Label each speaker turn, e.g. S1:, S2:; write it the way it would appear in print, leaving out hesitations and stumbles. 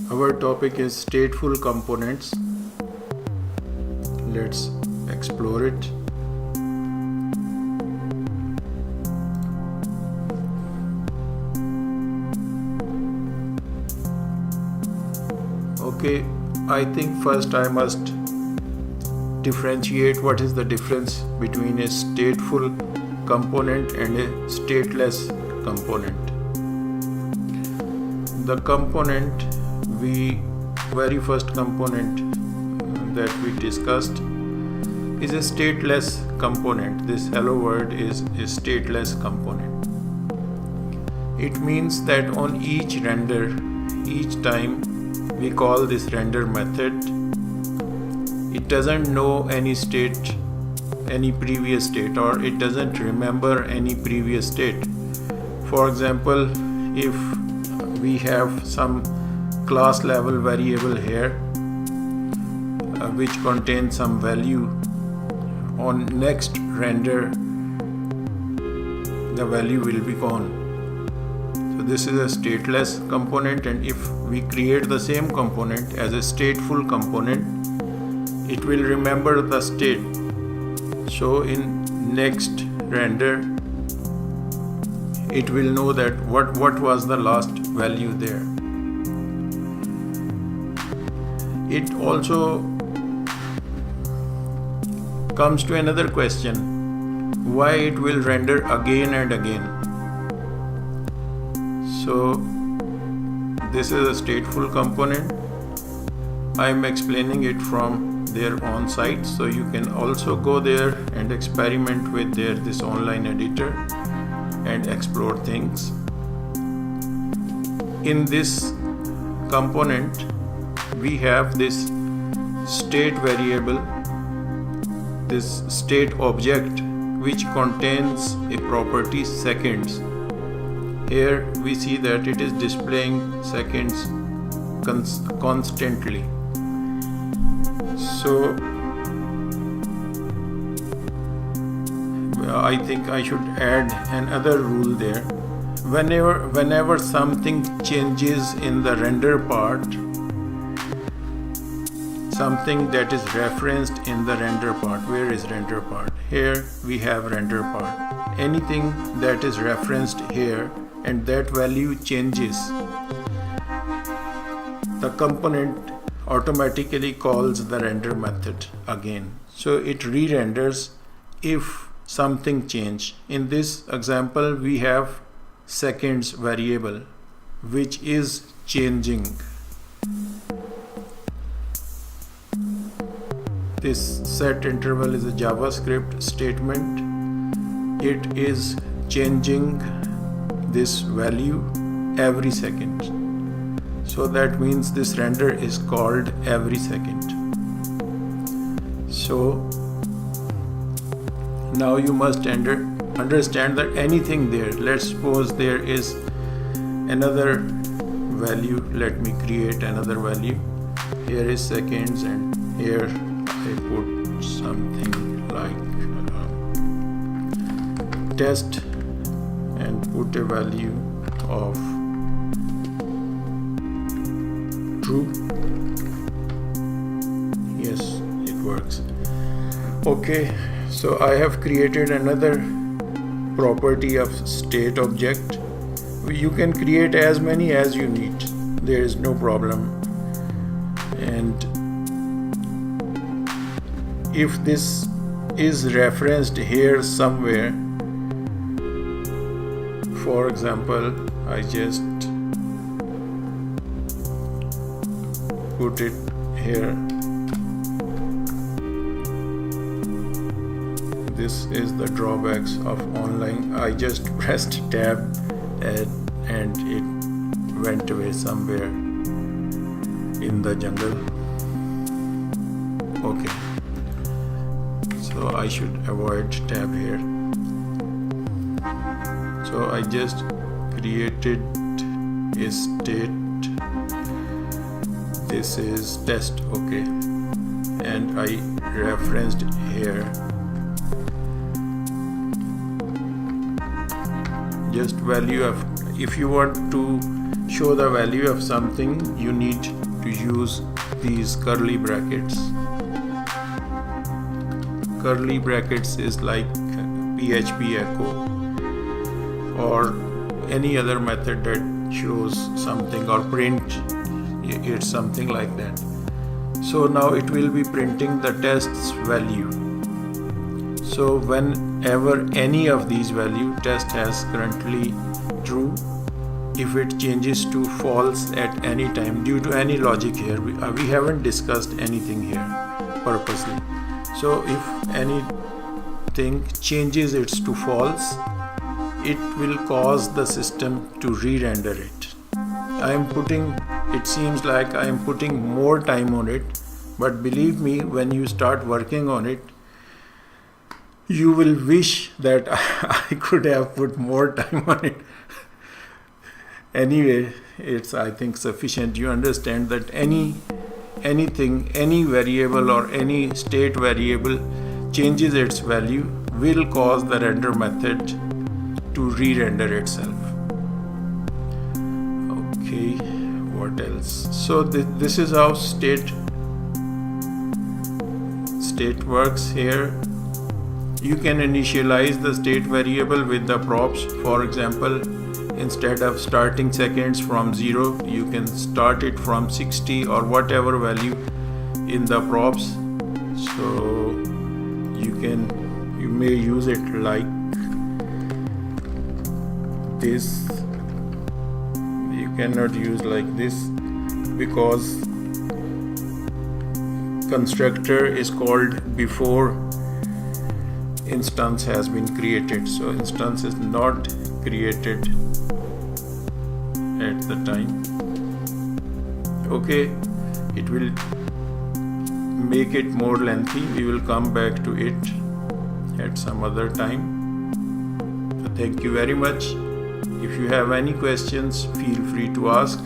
S1: Our topic is stateful components. Let's explore it. Okay, I think first I must differentiate what is the difference between a stateful component and a stateless component. The component very first component that we discussed is a stateless component. This hello world is a stateless component. It means that on each render, each time we call this render method, it doesn't know any state, any previous state, or it doesn't remember any previous state. For example, if we have some class level variable here which contains some value, on next render the value will be gone. So this is a stateless component, and if we create the same component as a stateful component, it will remember the state. So in next render it will know that what was the last value there. It also comes to another question, why it will render again and again. So this is a stateful component. I am explaining it from their own site, so you can also go there and experiment with this online editor and explore things. In this component we have this state variable, this state object which contains a property seconds. Here we see that it is displaying seconds constantly. So I think I should add another rule there. Whenever something changes in the render part, something that is referenced in the render part. Where is render part? Here we have render part. Anything that is referenced here and that value changes, the component automatically calls the render method again. So it re-renders if something change. In this example we have seconds variable which is changing. This set interval is a JavaScript statement. It is changing this value every second. So that means this render is called every second. So now you must understand that anything there, let's suppose there is another value. Let me create another value. Here is seconds, and here I put something like test and put a value of true. Yes, it works. Okay, so I have created another property of state object. You can create as many as you need, there is no problem. And if this is referenced here somewhere, for example, I just put it here. This is the drawbacks of online. I just pressed tab and it went away somewhere in the jungle. Okay, so I should avoid tab here. So I just created a state. This is test, okay, and I referenced here just value of, if you want to show the value of something, you need to use these curly brackets. Curly brackets is like PHP echo or any other method that shows something, or print, it's something like that. So now it will be printing the test's value. So whenever any of these value, test has currently true. If it changes to false at any time due to any logic here, we haven't discussed anything here purposely. So if anything changes it to false, it will cause the system to re-render it. It seems like I am putting more time on it, but believe me, when you start working on it, you will wish that I could have put more time on it. Anyway, it's, I think, sufficient. You understand that anything, any variable or any state variable changes its value will cause the render method to re-render itself. Okay, what else? So this is how state works here. You can initialize the state variable with the props. For example, instead of starting seconds from 0, you can start it from 60 or whatever value in the props. So you may use it like this. You cannot use like this because constructor is called before instance has been created. So instance is not created at the time. Okay, it will make it more lengthy. We will come back to it at some other time. So thank you very much. If you have any questions, feel free to ask.